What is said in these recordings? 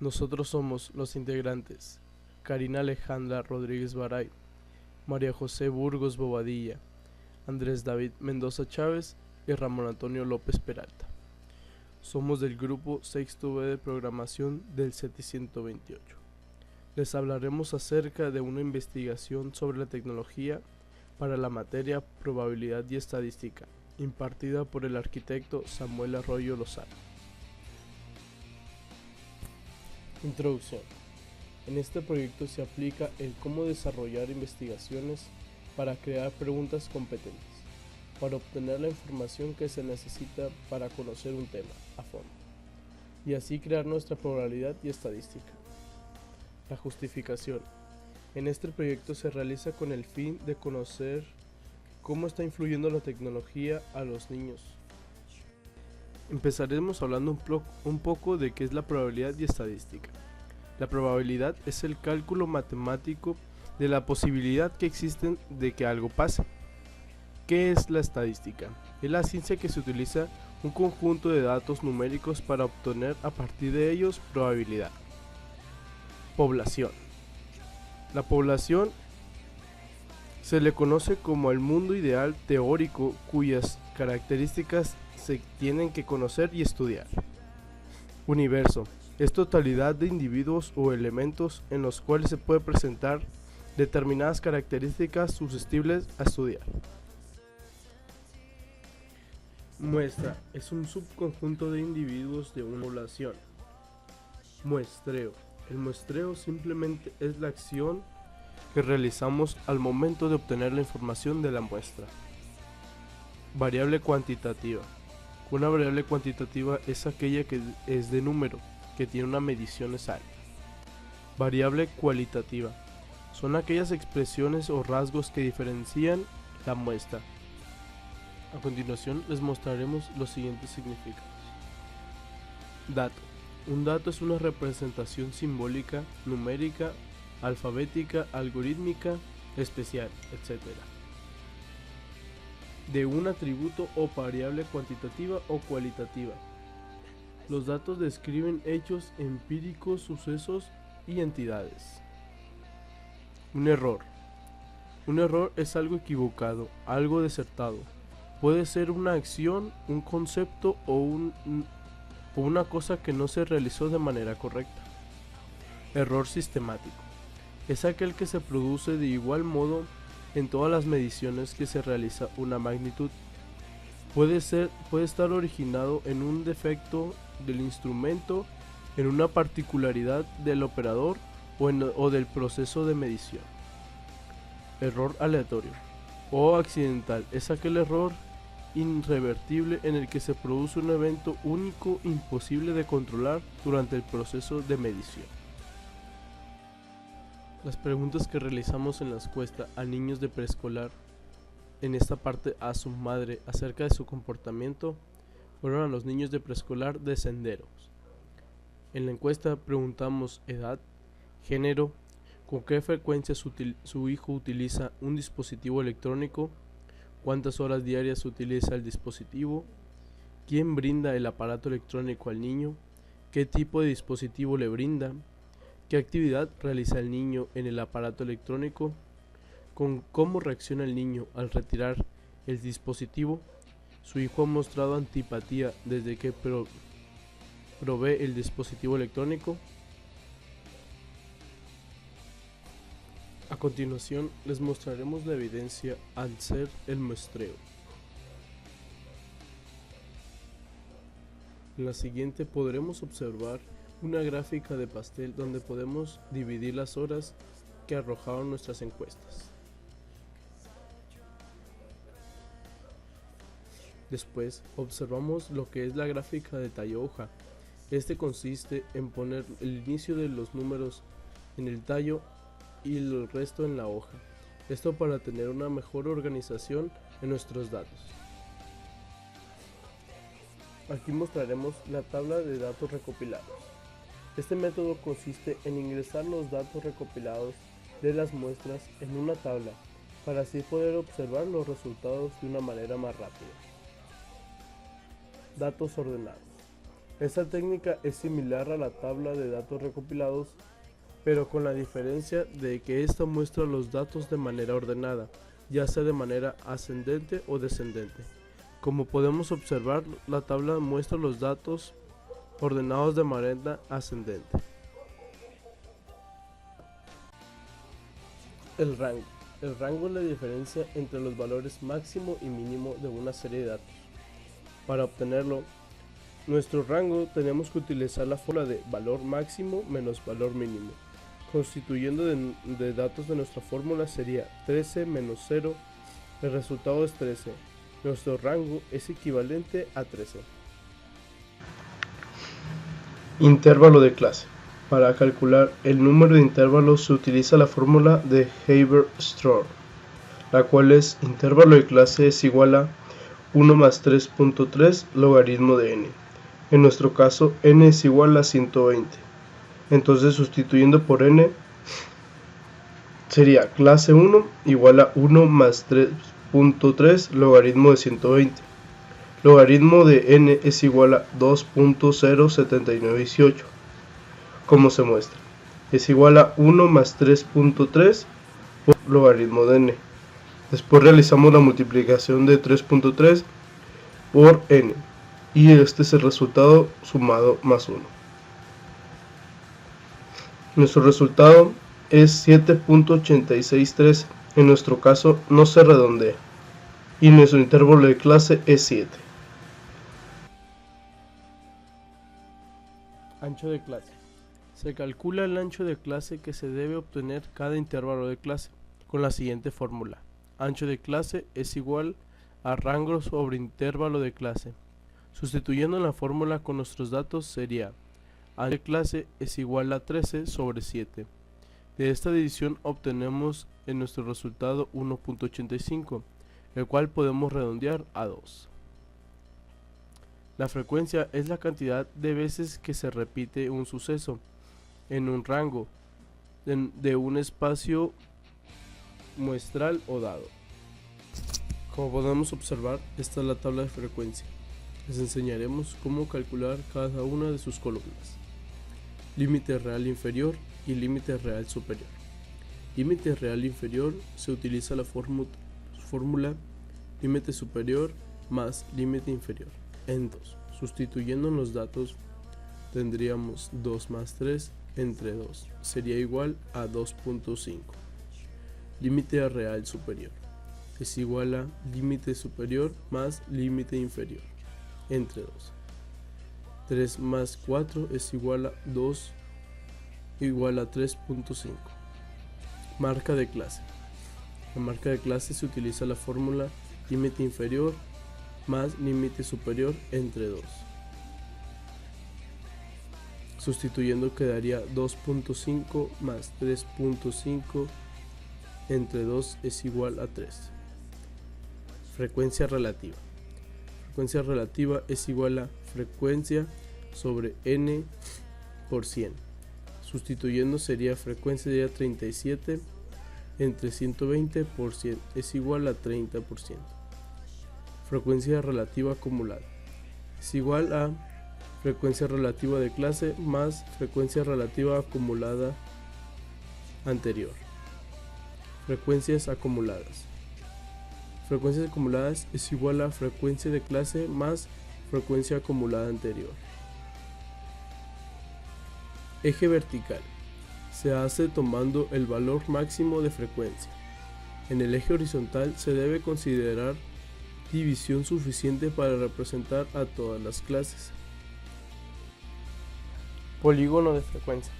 Nosotros somos los integrantes: Karina Alejandra Rodríguez Baray, María José Burgos Bobadilla, Andrés David Mendoza Chávez y Ramón Antonio López Peralta. Somos del grupo Sexto B de Programación del CETI 128. Les hablaremos acerca de una investigación sobre la tecnología para la materia Probabilidad y Estadística, impartida por el arquitecto Samuel Arroyo Lozano. Introducción. En este proyecto se aplica el cómo desarrollar investigaciones para crear preguntas competentes, para obtener la información que se necesita para conocer un tema a fondo, y así crear nuestra probabilidad y estadística. La justificación. En este proyecto se realiza con el fin de conocer cómo está influyendo la tecnología a los niños. Empezaremos hablando un poco de qué es la probabilidad y estadística. La probabilidad es el cálculo matemático de la posibilidad que existe de que algo pase. ¿Qué es la estadística? Es la ciencia que se utiliza un conjunto de datos numéricos para obtener a partir de ellos probabilidad. Población. La población se le conoce como el mundo ideal teórico cuyas características se tienen que conocer y estudiar. Universo. Es totalidad de individuos o elementos en los cuales se puede presentar determinadas características susceptibles a estudiar. Muestra. Es un subconjunto de individuos de una población. Muestreo. El muestreo simplemente es la acción que realizamos al momento de obtener la información de la muestra. Variable cuantitativa. Una variable cuantitativa es aquella que es de número, que tiene una medición exacta. Variable cualitativa. Son aquellas expresiones o rasgos que diferencian la muestra. A continuación les mostraremos los siguientes significados. Dato. Un dato es una representación simbólica, numérica, alfabética, algorítmica, especial, etc. de un atributo o variable cuantitativa o cualitativa. Los datos describen hechos empíricos, sucesos y entidades. Un error. Un error es algo equivocado, algo desertado. Puede ser una acción, un concepto o una cosa que no se realizó de manera correcta. Error sistemático. Es aquel que se produce de igual modo en todas las mediciones que se realiza una magnitud. Puede estar originado en un defecto del instrumento, en una particularidad del operador o del proceso de medición. Error aleatorio o accidental es aquel error irrevertible en el que se produce un evento único imposible de controlar durante el proceso de medición. Las preguntas que realizamos en la encuesta a niños de preescolar, en esta parte a su madre acerca de su comportamiento, fueron a los niños de preescolar de Senderos. En la encuesta preguntamos edad, género, con qué frecuencia su hijo utiliza un dispositivo electrónico, cuántas horas diarias utiliza el dispositivo, quién brinda el aparato electrónico al niño, qué tipo de dispositivo le brinda, qué actividad realiza el niño en el aparato electrónico, con cómo reacciona el niño al retirar el dispositivo. Su hijo ha mostrado antipatía desde que provee el dispositivo electrónico. A continuación les mostraremos la evidencia al ser el muestreo. En la siguiente podremos observar una gráfica de pastel donde podemos dividir las horas que arrojaron nuestras encuestas. Después observamos lo que es la gráfica de tallo hoja. Este consiste en poner el inicio de los números en el tallo y el resto en la hoja. Esto para tener una mejor organización en nuestros datos. Aquí mostraremos la tabla de datos recopilados. Este método consiste en ingresar los datos recopilados de las muestras en una tabla para así poder observar los resultados de una manera más rápida. Datos ordenados. Esta técnica es similar a la tabla de datos recopilados, pero con la diferencia de que esta muestra los datos de manera ordenada, ya sea de manera ascendente o descendente. Como podemos observar, la tabla muestra los datos ordenados de manera ascendente. El rango. El rango es la diferencia entre los valores máximo y mínimo de una serie de datos. Para obtenerlo, nuestro rango tenemos que utilizar la fórmula de valor máximo menos valor mínimo. Constituyendo de datos de nuestra fórmula sería 13 menos 0, el resultado es 13. Nuestro rango es equivalente a 13. Intervalo de clase. Para calcular el número de intervalos se utiliza la fórmula de Haber-Storm, la cual es intervalo de clase es igual a 1 más 3.3 logaritmo de n. En nuestro caso, n es igual a 120. Entonces, sustituyendo por n, sería clase 1 igual a 1 más 3.3 logaritmo de 120. Logaritmo de n es igual a 2.07918. Como se muestra, es igual a 1 más 3.3 por logaritmo de n. Después realizamos la multiplicación de 3.3 por n. Y este es el resultado sumado más 1. Nuestro resultado es 7.8613. En nuestro caso no se redondea. Y nuestro intervalo de clase es 7. Ancho de clase. Se calcula el ancho de clase que se debe obtener cada intervalo de clase con la siguiente fórmula. Ancho de clase es igual a rango sobre intervalo de clase. Sustituyendo la fórmula con nuestros datos sería ancho de clase es igual a 13 sobre 7. De esta división obtenemos en nuestro resultado 1.85, el cual podemos redondear a 2. La frecuencia es la cantidad de veces que se repite un suceso en un rango de un espacio muestral o dado. Como podemos observar, esta es la tabla de frecuencia. Les enseñaremos cómo calcular cada una de sus columnas. Límite real inferior y límite real superior. Límite real inferior se utiliza la fórmula límite superior más límite inferior en 2. Sustituyendo en los datos tendríamos 2 más 3 entre 2. Sería igual a 2.5. Límite real superior es igual a límite superior más límite inferior entre 2. 3 más 4 es igual a 2 igual a 3.5. Marca de clase. La marca de clase se utiliza la fórmula límite inferior más límite superior entre 2. Sustituyendo quedaría 2.5 más 3.5 entre 2 es igual a 3. Frecuencia relativa. Frecuencia relativa es igual a frecuencia sobre n por 100. Sustituyendo frecuencia 37 entre 120 por 100 es igual a 30%. Frecuencia relativa acumulada es igual a frecuencia relativa de clase más frecuencia relativa acumulada anterior. Frecuencias acumuladas. Frecuencias acumuladas es igual a frecuencia de clase más frecuencia acumulada anterior. Eje vertical. Se hace tomando el valor máximo de frecuencia. En el eje horizontal se debe considerar división suficiente para representar a todas las clases. Polígono de frecuencia.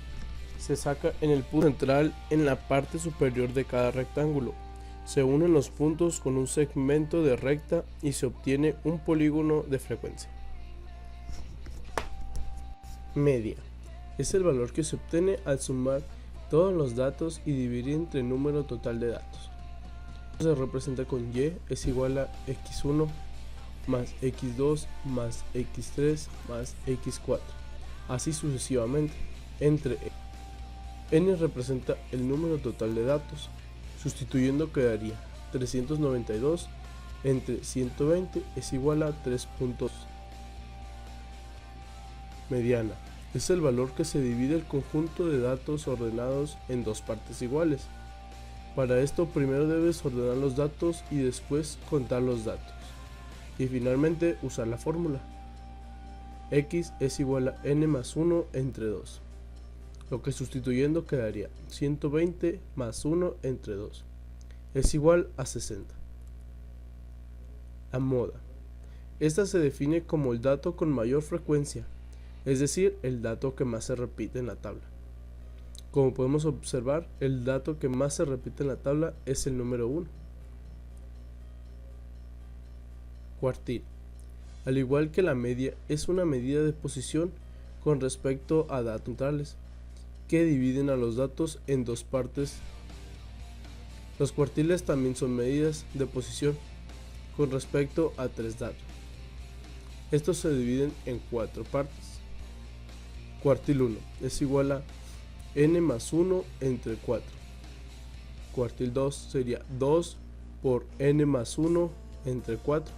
Se saca en el punto central en la parte superior de cada rectángulo. Se unen los puntos con un segmento de recta y se obtiene un polígono de frecuencia. Media. Es el valor que se obtiene al sumar todos los datos y dividir entre el número total de datos. Se representa con y es igual a x1 más x2 más x3 más x4, así sucesivamente. Entre n representa el número total de datos. Sustituyendo quedaría 392 entre 120 es igual a 3.2. Mediana es el valor que se divide el conjunto de datos ordenados en dos partes iguales. Para esto primero debes ordenar los datos y después contar los datos. Y finalmente usar la fórmula. X es igual a n más 1 entre 2. Lo que sustituyendo quedaría 120 más 1 entre 2. Es igual a 60. La moda. Esta se define como el dato con mayor frecuencia, es decir, el dato que más se repite en la tabla. Como podemos observar, el dato que más se repite en la tabla es el número 1. Cuartil. Al igual que la media, es una medida de posición con respecto a datos neutrales, que dividen a los datos en dos partes. Los cuartiles también son medidas de posición con respecto a tres datos. Estos se dividen en cuatro partes. Cuartil 1 es igual a n más 1 entre 4. Cuartil 2 sería 2 por n más 1 entre 4.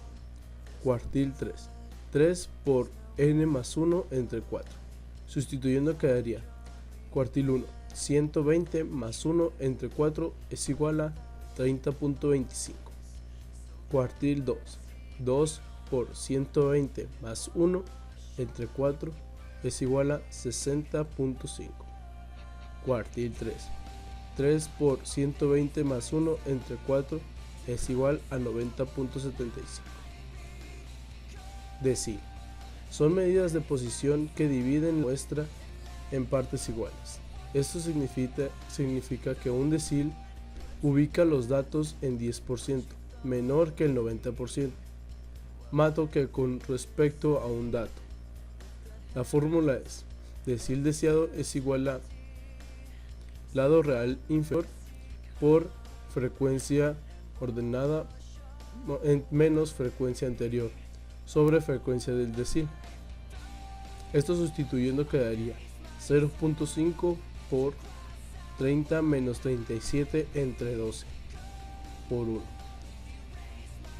Cuartil 3, 3 por n más 1 entre 4. Sustituyendo quedaría cuartil 1, 120 más 1 entre 4 es igual a 30.25. Cuartil 2, 2 por 120 más 1 entre 4 es igual a 60.5. Cuartil 3, 3 por 120 más 1 entre 4 es igual a 90.75. Decil. Son medidas de posición que dividen la muestra en partes iguales. Esto significa que un decil ubica los datos en 10%, menor que el 90%, mato que con respecto a un dato. La fórmula es: decil deseado es igual a lado real inferior por frecuencia ordenada menos frecuencia anterior sobre frecuencia del decil. Esto sustituyendo quedaría 0.5 por 30 menos 37 entre 12 por 1.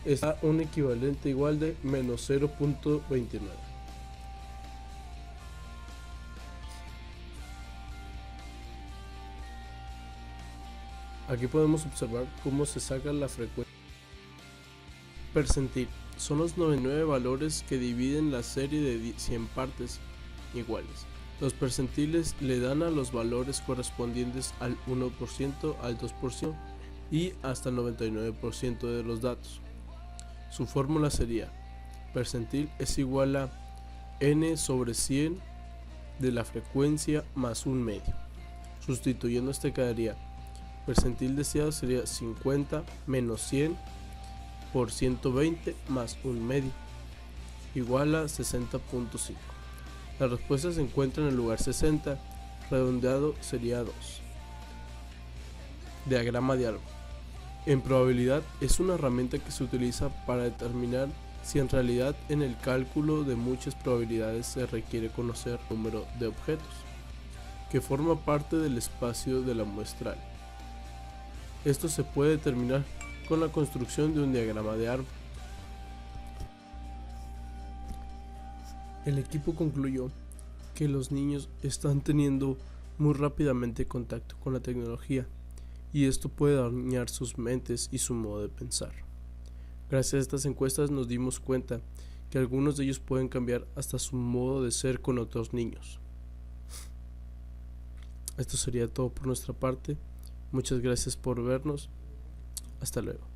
Está un equivalente igual de menos 0.29. Aquí podemos observar cómo se saca la frecuencia. Percentil. Son los 99 valores que dividen la serie de 100 partes iguales. Los percentiles le dan a los valores correspondientes al 1%, al 2% y hasta el 99% de los datos. Su fórmula sería: percentil es igual a n sobre 100 de la frecuencia más un medio. Sustituyendo este quedaría: percentil deseado sería 50 menos 100 por 120 más un medio, igual a 60.5. La respuesta se encuentra en el lugar 60, redondeado sería 2. Diagrama de árbol. En probabilidad es una herramienta que se utiliza para determinar si en realidad en el cálculo de muchas probabilidades se requiere conocer el número de objetos, que forma parte del espacio de la muestral. Esto se puede determinar con la construcción de un diagrama de árbol. El equipo concluyó que los niños están teniendo muy rápidamente contacto con la tecnología y esto puede dañar sus mentes y su modo de pensar. Gracias a estas encuestas nos dimos cuenta que algunos de ellos pueden cambiar hasta su modo de ser con otros niños. Esto sería todo por nuestra parte. Muchas gracias por vernos. Hasta luego.